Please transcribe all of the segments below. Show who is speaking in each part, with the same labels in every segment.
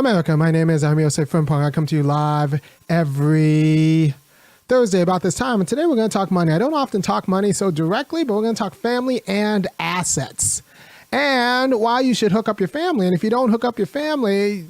Speaker 1: America, my name is Osei-Frimpong. I come to you live every Thursday about this time, and today we're going to talk money. I don't often talk money so directly, but we're going to talk family and assets, and why you should hook up your family. And if you don't hook up your family,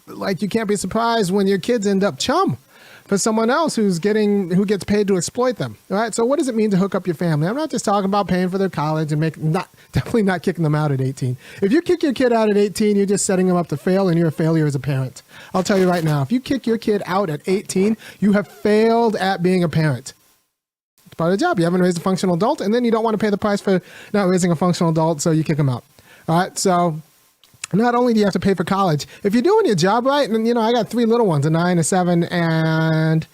Speaker 1: like, you can't be surprised when your kids end up chum for someone else who gets paid to exploit them. All right. So what does it mean to hook up your family? I'm not just talking about paying for their college and definitely not kicking them out at 18. If you kick your kid out at 18, you're just setting them up to fail, and you're a failure as a parent. I'll tell you right now, if you kick your kid out at 18, you have failed at being a parent. It's part of the job. You haven't raised a functional adult, and then you don't want to pay the price for not raising a functional adult, so you kick them out. All right. So not only do you have to pay for college, if you're doing your job right, and I got 3 little ones, a 9, a 7, and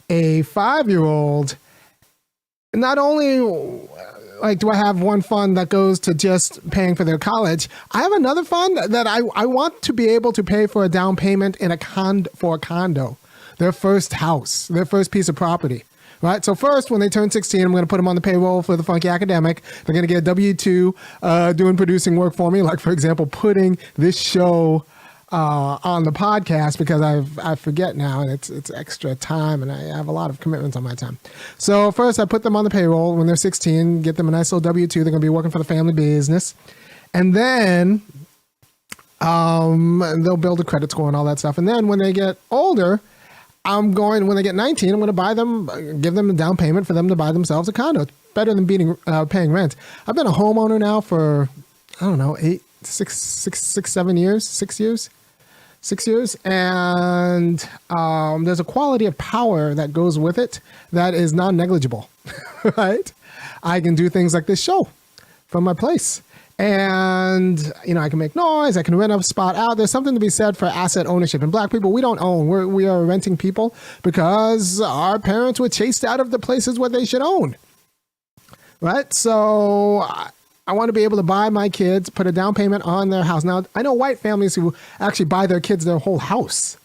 Speaker 1: a 5-year-old. Not only do I have one fund that goes to just paying for their college, I have another fund that I want to be able to pay for a down payment in for a condo, their first house, their first piece of property. Right. So first, when they turn 16, I'm going to put them on the payroll for the Funky Academic. They're going to get a W-2 doing producing work for me. Like, for example, putting this show on the podcast, because I forget now, and it's extra time, and I have a lot of commitments on my time. So first, I put them on the payroll when they're 16, get them a nice little W-2. They're going to be working for the family business. And then they'll build a credit score and all that stuff. And then when they get older, when they get 19, I'm going to give them a down payment for them to buy themselves a condo. It's better than paying rent. I've been a homeowner now for, I don't know, 7 years, 6 years. 6 years. And there's a quality of power that goes with it that is non-negligible, right? I can do things like this show from my place. And, I can make noise. I can rent a spot out. There's something to be said for asset ownership. And Black people, we don't own. We are renting people because our parents were chased out of the places where they should own. Right? So I want to be able to buy my kids, put a down payment on their house. Now, I know white families who actually buy their kids their whole house.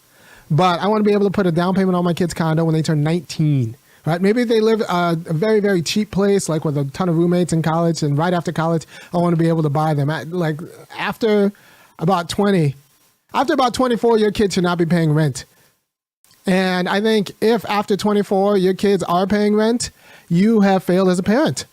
Speaker 1: But I want to be able to put a down payment on my kids' condo when they turn 19. Right? Maybe they live a very, very cheap place, like with a ton of roommates in college, and right after college, I want to be able to buy them. After about 24, your kids should not be paying rent. And I think if after 24, your kids are paying rent, you have failed as a parent.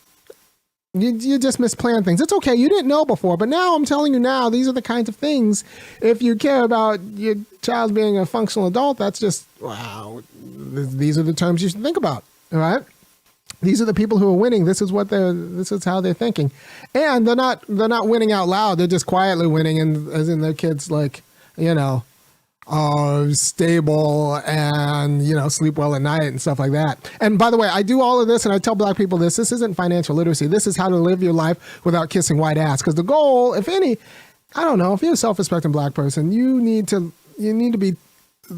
Speaker 1: You just misplanned things. It's okay. You didn't know before, but now I'm telling you now, these are the kinds of things. If you care about your child being a functional adult, that's just, wow. These are the terms you should think about. All right. These are the people who are winning. This is how they're thinking. And they're not winning out loud. They're just quietly winning. And as in their kids, stable and, sleep well at night and stuff like that. And by the way, I do all of this, and I tell Black people this isn't financial literacy. This is how to live your life without kissing white ass. Because the goal, if any, I don't know, if you're a self-respecting Black person, you need to be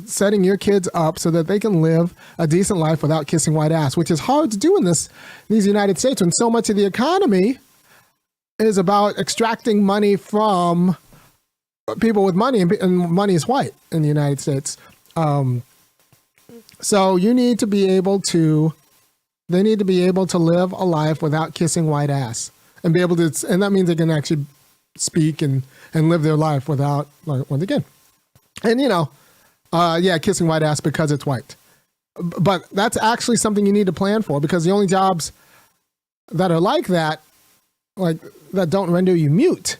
Speaker 1: setting your kids up so that they can live a decent life without kissing white ass, which is hard to do in these United States when so much of the economy is about extracting money from people with money, and money is white in the United States. So they need to be able to live a life without kissing white ass, and be able to, and that means they can actually speak and live their life without, once again, and kissing white ass because it's white. But that's actually something you need to plan for, because the only jobs that are like that don't render you mute,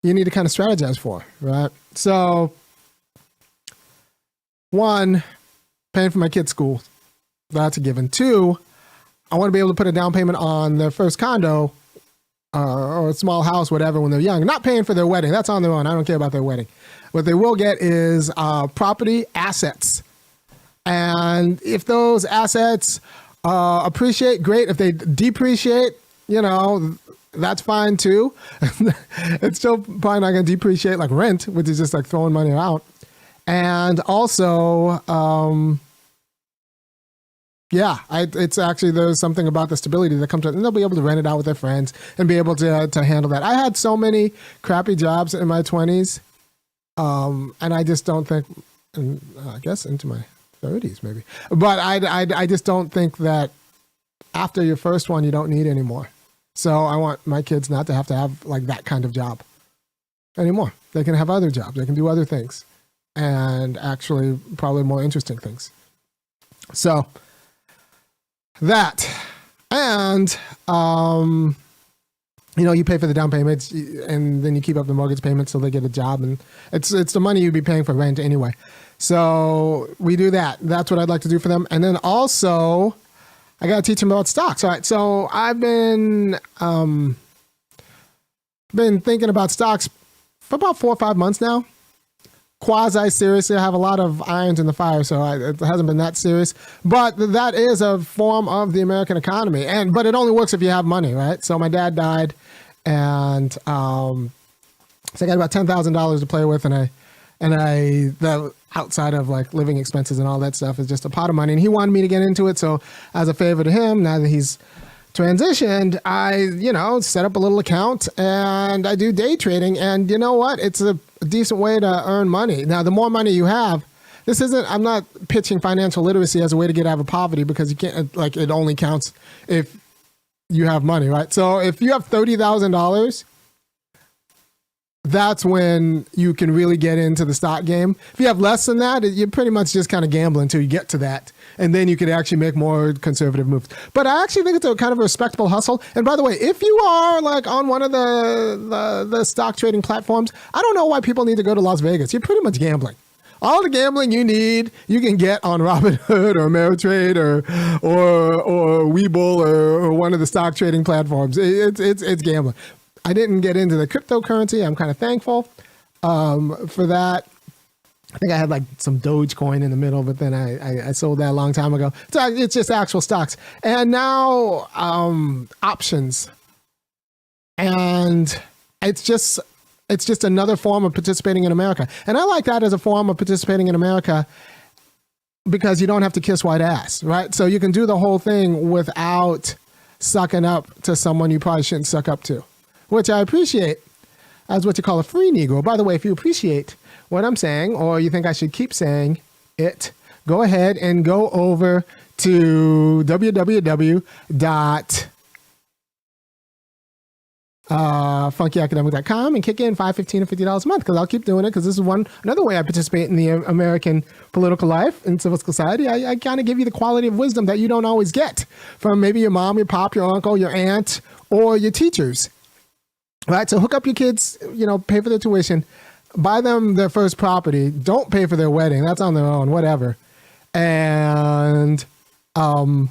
Speaker 1: you need to kind of strategize for, right? So, 1, paying for my kids' school. That's a given. 2, I want to be able to put a down payment on their first condo or a small house, whatever, when they're young. Not paying for their wedding. That's on their own. I don't care about their wedding. What they will get is property assets. And if those assets appreciate, great. If they depreciate, that's fine too. It's still probably not going to depreciate like rent, which is just like throwing money out. And also, it's actually, there's something about the stability that comes with it, and they'll be able to rent it out with their friends and be able to handle that. I had so many crappy jobs in my 20s, and I just don't think, and I guess into my 30s maybe, but I just don't think that after your first one, you don't need any more. So I want my kids not to have like that kind of job anymore. They can have other jobs. They can do other things. and actually probably more interesting things. So that, and you pay for the down payments, and then you keep up the mortgage payments till they get a job, and it's the money you'd be paying for rent anyway. So we do that. That's what I'd like to do for them. And then also, I got to teach them about stocks. All right. So I've been thinking about stocks for about 4 or 5 months now. Quasi seriously. I have a lot of irons in the fire, so it hasn't been that serious. But that is a form of the American economy, but it only works if you have money, right? So my dad died, and so I got about $10,000 to play with, and the outside of like living expenses and all that stuff is just a pot of money. And he wanted me to get into it. So as a favor to him, now that he's transitioned, I, set up a little account and I do day trading. And you know what? It's a decent way to earn money. Now, the more money you have, I'm not pitching financial literacy as a way to get out of poverty, because you can't, it only counts if you have money, right? So if you have $30,000, that's when you can really get into the stock game. If you have less than that, you're pretty much just kind of gambling until you get to that. And then you could actually make more conservative moves. But I actually think it's a kind of a respectable hustle. And by the way, if you are on one of the stock trading platforms, I don't know why people need to go to Las Vegas. You're pretty much gambling. All the gambling you need, you can get on Robinhood or Ameritrade or Webull or one of the stock trading platforms. It's gambling. I didn't get into the cryptocurrency. I'm kind of thankful for that. I think I had some Dogecoin in the middle, but then I sold that a long time ago. So it's just actual stocks. And now options. And it's just another form of participating in America. And I like that as a form of participating in America because you don't have to kiss white ass, right? So you can do the whole thing without sucking up to someone you probably shouldn't suck up to, which I appreciate as what you call a free Negro. By the way, if you appreciate what I'm saying, or you think I should keep saying it, go ahead and go over to www.funkyacademic.com and kick in $5, $15, or $50 a month, because I'll keep doing it, because this is another way I participate in the American political life and civil society. I kind of give you the quality of wisdom that you don't always get from maybe your mom, your pop, your uncle, your aunt, or your teachers. Right? So hook up your kids, pay for their tuition, buy them their first property, don't pay for their wedding, that's on their own, whatever. And, give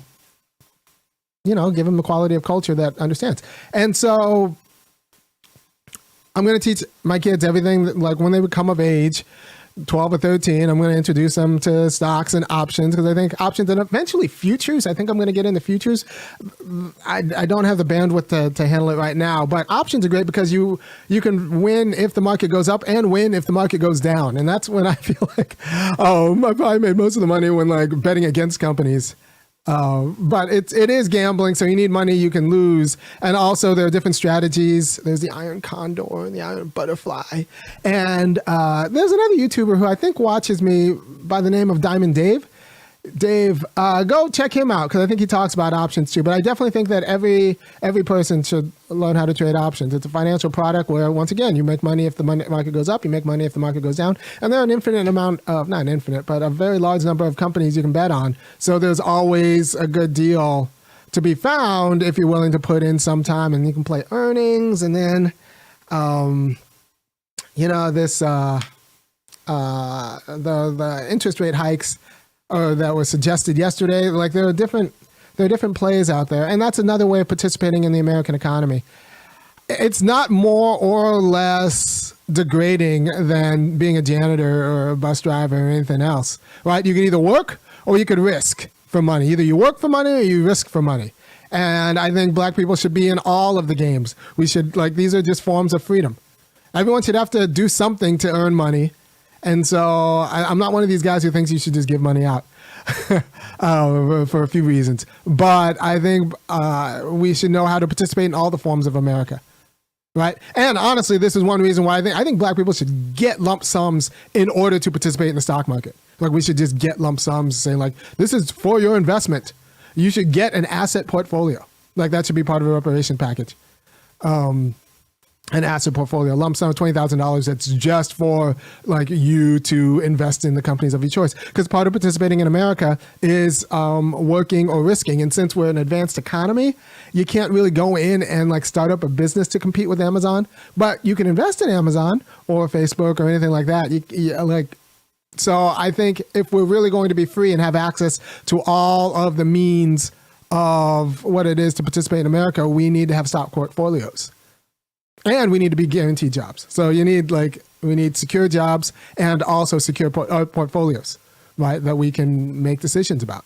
Speaker 1: them the quality of culture that understands. And so I'm going to teach my kids everything, when they become of age, 12 or 13, I'm going to introduce them to stocks and options, because I think options and eventually futures. I think I'm going to get into futures. I don't have the bandwidth to handle it right now, but options are great because you can win if the market goes up and win if the market goes down. And that's when I feel like, I probably made most of the money when betting against companies. But it is gambling, so you need money you can lose. And also there are different strategies. There's the iron condor and the iron butterfly. And there's another YouTuber who I think watches me by the name of Diamond Dave. Dave, go check him out, because I think he talks about options too. But I definitely think that every person should learn how to trade options. It's a financial product where, once again, you make money if the market goes up, you make money if the market goes down. And there are an infinite amount of, not infinite, but a very large number of companies you can bet on. So there's always a good deal to be found if you're willing to put in some time, and you can play earnings. And then, this, the interest rate hikes that was suggested yesterday. There are different plays out there, and that's another way of participating in the American economy. It's not more or less degrading than being a janitor or a bus driver or anything else, right? You can either work or you could risk for money. Either you work for money or you risk for money. And I think black people should be in all of the games. We should, these are just forms of freedom. Everyone should have to do something to earn money. And so I'm not one of these guys who thinks you should just give money out for a few reasons. But I think we should know how to participate in all the forms of America, right? And honestly, this is one reason why I think black people should get lump sums in order to participate in the stock market. We should just get lump sums, saying this is for your investment. You should get an asset portfolio. That should be part of a reparation package. an asset portfolio, lump sum of $20,000 that's just for like you to invest in the companies of your choice. Because part of participating in America is working or risking. And since we're an advanced economy, you can't really go in and like start up a business to compete with Amazon. But you can invest in Amazon or Facebook or anything like that. So I think if we're really going to be free and have access to all of the means of what it is to participate in America, we need to have stock portfolios. And we need to be guaranteed jobs. So we need secure jobs and also secure portfolios, right, that we can make decisions about.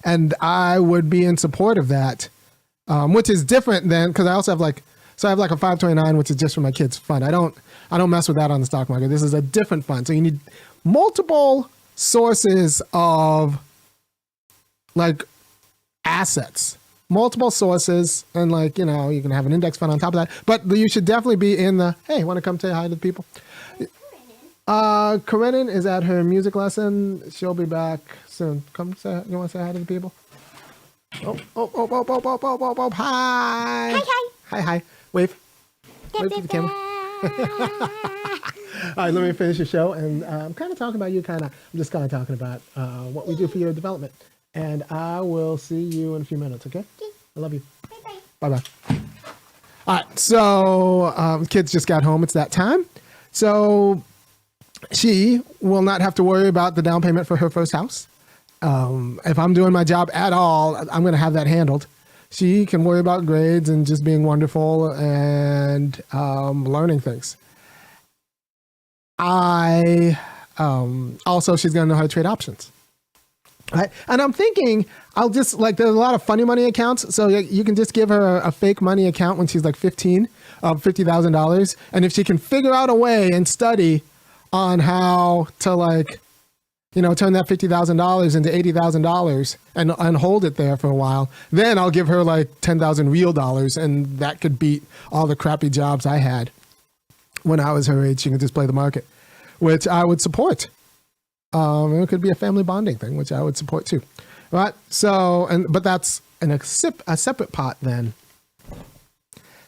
Speaker 1: And I would be in support of that, which is different than, because I also have I have like a 529, which is just for my kids' fund. I don't mess with that on the stock market. This is a different fund. So you need multiple sources of like assets. Multiple sources, and you can have an index fund on top of that. But you should definitely be in the, hey, want to come say hi to the people? Karenin is at her music lesson. She'll be back soon. Come say, you want to say hi to the people? Oh, hi. Hi. Wave. Wave to the camera. All right, let me finish the show. And I'm kind of talking about you, I'm just kind of talking about what we do for your development. And I will see you in a few minutes, okay? I love you. Bye-bye. Bye-bye. All right, so kids just got home. It's that time. So she will not have to worry about the down payment for her first house. If I'm doing my job at all, I'm going to have that handled. She can worry about grades and just being wonderful and learning things. Also, she's going to know how to trade options. Right. And I'm thinking I'll just there's a lot of funny money accounts. So you can just give her a fake money account when she's like 15 of $50,000. And if she can figure out a way and study on how to turn that $50,000 into $80,000 and hold it there for a while, then I'll give her like 10,000 real dollars. And that could beat all the crappy jobs I had when I was her age. She can just play the market, which I would support. It could be a family bonding thing, which I would support too. Right. So, but that's a separate pot than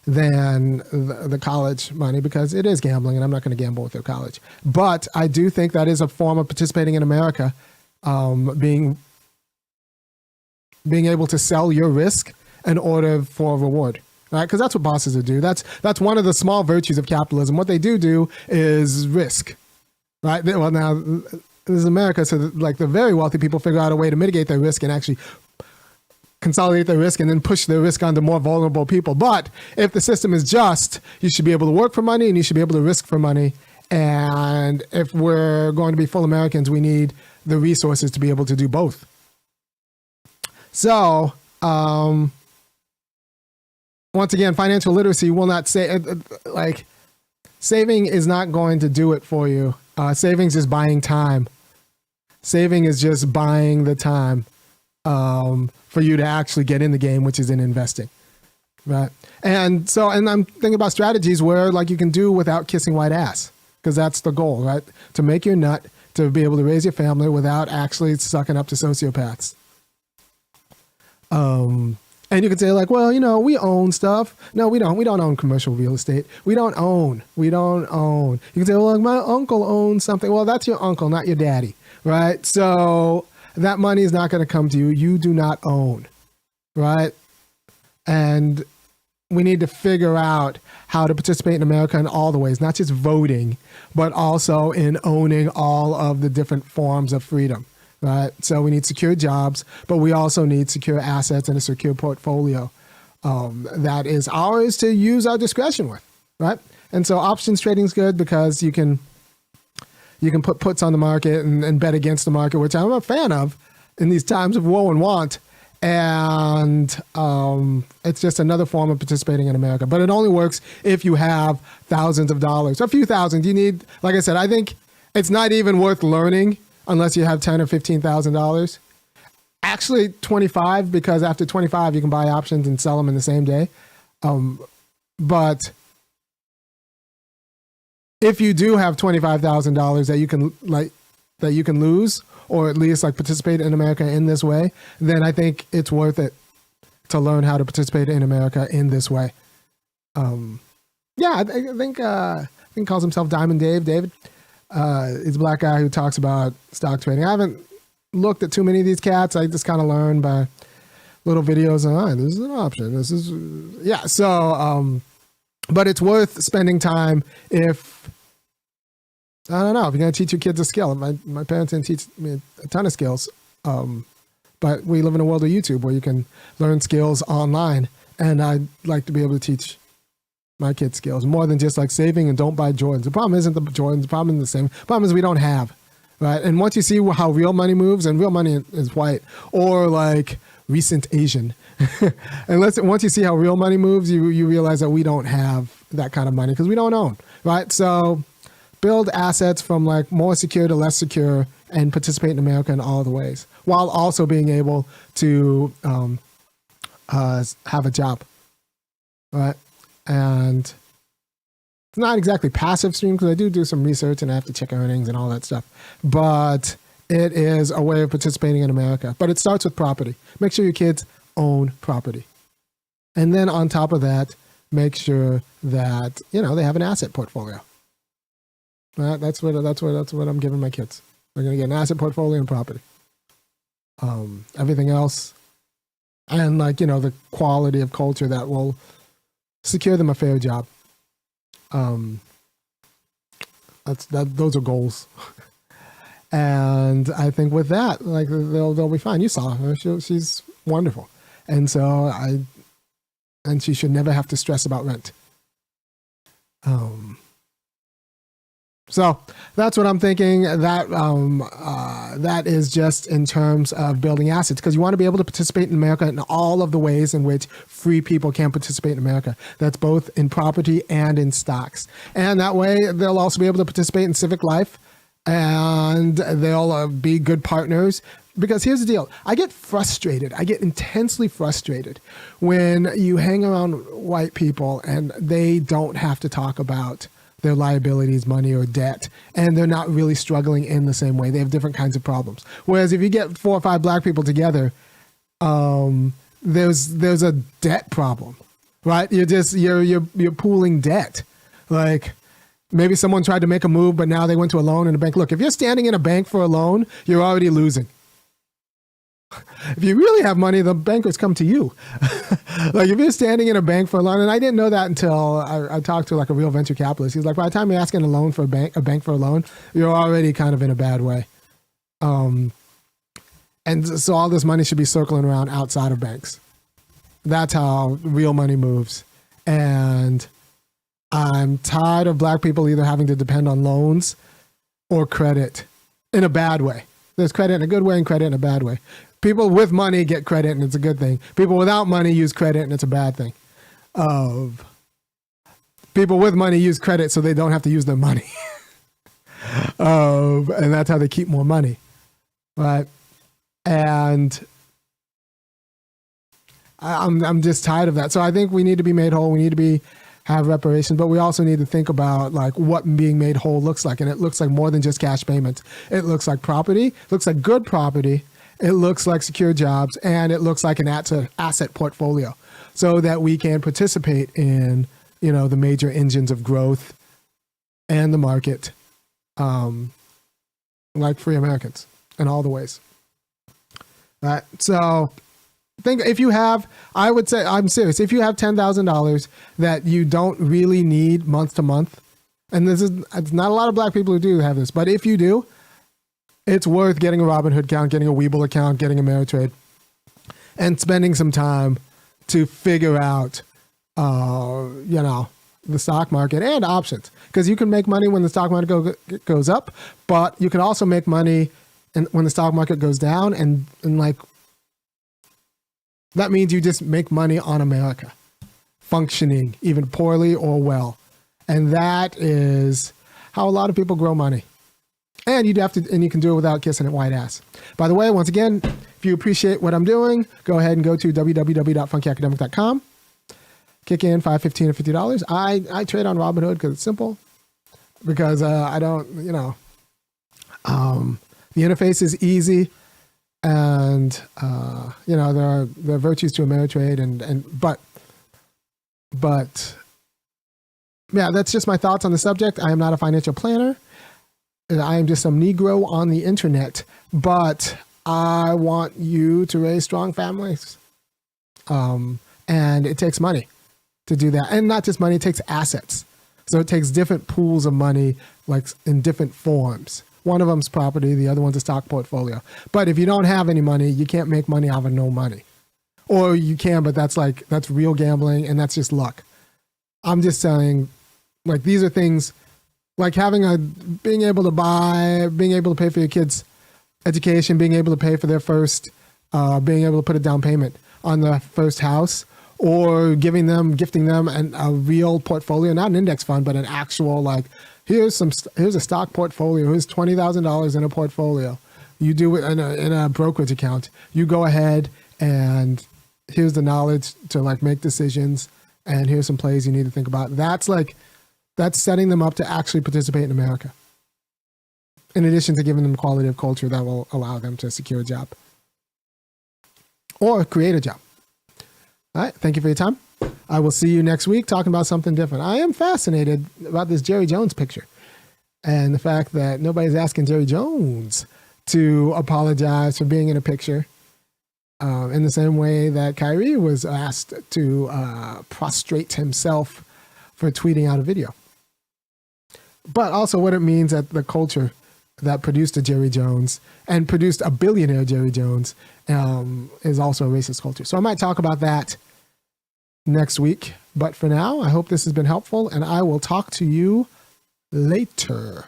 Speaker 1: the college money, because it is gambling and I'm not going to gamble with their college. But I do think that is a form of participating in America, being able to sell your risk in order for a reward. Right. Because that's what bosses would do. That's one of the small virtues of capitalism. What they do is risk. Right. Well, now, this is America, so the very wealthy people figure out a way to mitigate their risk and actually consolidate their risk and then push their risk onto more vulnerable people. But if the system is just, you should be able to work for money and you should be able to risk for money. And if we're going to be full Americans, we need the resources to be able to do both. So, once again, financial literacy will not say, saving is not going to do it for you. Savings is buying time. Saving is just buying the time for you to actually get in the game, which is in investing, right? And I'm thinking about strategies where you can do without kissing white ass, because that's the goal, right? To make your nut, to be able to raise your family without actually sucking up to sociopaths. And you could say we own stuff. No, we don't. We don't own commercial real estate. We don't own. You can say, my uncle owns something. Well, that's your uncle, not your daddy, right? So that money is not going to come to you. You do not own, right? And we need to figure out how to participate in America in all the ways, not just voting, but also in owning all of the different forms of freedom. Right. So we need secure jobs, but we also need secure assets and a secure portfolio that is ours to use our discretion with. Right. And so options trading is good because you can put puts on the market and bet against the market, which I'm a fan of in these times of woe and want. And it's just another form of participating in America. But it only works if you have thousands of dollars, a few thousand. You need, like I said, I think it's not even worth learning unless you have $10,000 or $15,000. Actually, 25, because after 25, you can buy options and sell them in the same day. But if you do have $25,000 that you can lose, or at least participate in America in this way, then I think it's worth it to learn how to participate in America in this way. Yeah, I think calls himself Diamond Dave. David is a black guy who talks about stock trading. I haven't looked at too many of these cats. I just kind of learned by little videos on, this is an option. This is, yeah. So, but it's worth spending time if, I don't know, if you're going to teach your kids a skill. My parents didn't teach me a ton of skills. But we live in a world of YouTube where you can learn skills online. And I'd like to be able to teach my kids skills more than just like saving and don't buy Jordans. The problem isn't the Jordans. The problem is the same. The problem is we don't have, right? And once you see how real money moves, and real money is white or like recent Asian, once you see how real money moves, you realize that we don't have that kind of money because we don't own, right? So build assets from like more secure to less secure and participate in America in all the ways, while also being able to have a job, right? And it's not exactly passive stream because I do some research and I have to check earnings and all that stuff, but it is a way of participating in America. But it starts with property. Make sure your kids own property. And then on top of that, make sure that, they have an asset portfolio. That's what I'm giving my kids. They're going to get an asset portfolio and property. Everything else, and the quality of culture that will secure them a fair job. Those are goals. And I think with that, they'll be fine. You saw her; she's wonderful, and she should never have to stress about rent. So that's what I'm thinking. That is just in terms of building assets, because you want to be able to participate in America in all of the ways in which free people can participate in America. That's both in property and in stocks. And that way they'll also be able to participate in civic life, and they'll be good partners. Because here's the deal. I get intensely frustrated when you hang around white people and they don't have to talk about their liabilities, money, or debt, and they're not really struggling in the same way. They have different kinds of problems. Whereas if you get 4 or 5 black people together, there's a debt problem, right? You're pooling debt. Like maybe someone tried to make a move, but now they went to a loan in a bank. Look, if you're standing in a bank for a loan, you're already losing. If you really have money, the bankers come to you. Like if you're standing in a bank for a loan, and I didn't know that until I talked to a real venture capitalist. He's like, by the time you're asking a bank for a loan, you're already kind of in a bad way. And so all this money should be circling around outside of banks. That's how real money moves. And I'm tired of black people either having to depend on loans or credit in a bad way. There's credit in a good way and credit in a bad way. People with money get credit, and it's a good thing. People without money use credit, and it's a bad thing. People with money use credit so they don't have to use their money. And that's how they keep more money. Right? And I'm just tired of that. So I think we need to be made whole. We need to have reparations, but we also need to think about what being made whole looks like. And it looks like more than just cash payments. It looks like property. It looks like good property. It looks like secure jobs, and it looks like an asset portfolio, so that we can participate in, the major engines of growth and the market, like free Americans in all the ways. Right. So think if you have, I would say, I'm serious, if you have $10,000 that you don't really need month to month, and it's not a lot of black people who do have this, but if you do, it's worth getting a Robinhood account, getting a Webull account, getting a Ameritrade, and spending some time to figure out, the stock market and options. Because you can make money when the stock market goes up, but you can also make money when the stock market goes down, and that means you just make money on America, functioning even poorly or well. And that is how a lot of people grow money. And you can do it without kissing a white ass. By the way, once again, if you appreciate what I'm doing, go ahead and go to www.funkyacademic.com. Kick in $5, $15, or $50. I trade on Robinhood because it's simple. Because I don't, the interface is easy, and there are virtues to Ameritrade, but yeah, that's just my thoughts on the subject. I am not a financial planner. I am just some Negro on the internet, but I want you to raise strong families. And it takes money to do that. And not just money, it takes assets. So it takes different pools of money, like in different forms. One of them's property, the other one's a stock portfolio. But if you don't have any money, you can't make money out of no money. Or you can, but that's real gambling and that's just luck. I'm just saying, like, these are things like being able to pay for your kids' education, being able to pay for their first, being able to put a down payment on the first house, or gifting them a real portfolio, not an index fund, but an actual, like, here's a stock portfolio. Here's $20,000 in a portfolio. You do it in a brokerage account. You go ahead and here's the knowledge to like make decisions. And here's some plays you need to think about. That's setting them up to actually participate in America. In addition to giving them quality of culture that will allow them to secure a job or create a job. All right. Thank you for your time. I will see you next week talking about something different. I am fascinated about this Jerry Jones picture and the fact that nobody's asking Jerry Jones to apologize for being in a picture in the same way that Kyrie was asked to prostrate himself for tweeting out a video. But also what it means that the culture that produced a Jerry Jones and produced a billionaire Jerry Jones is also a racist culture. So I might talk about that next week. But for now, I hope this has been helpful, and I will talk to you later.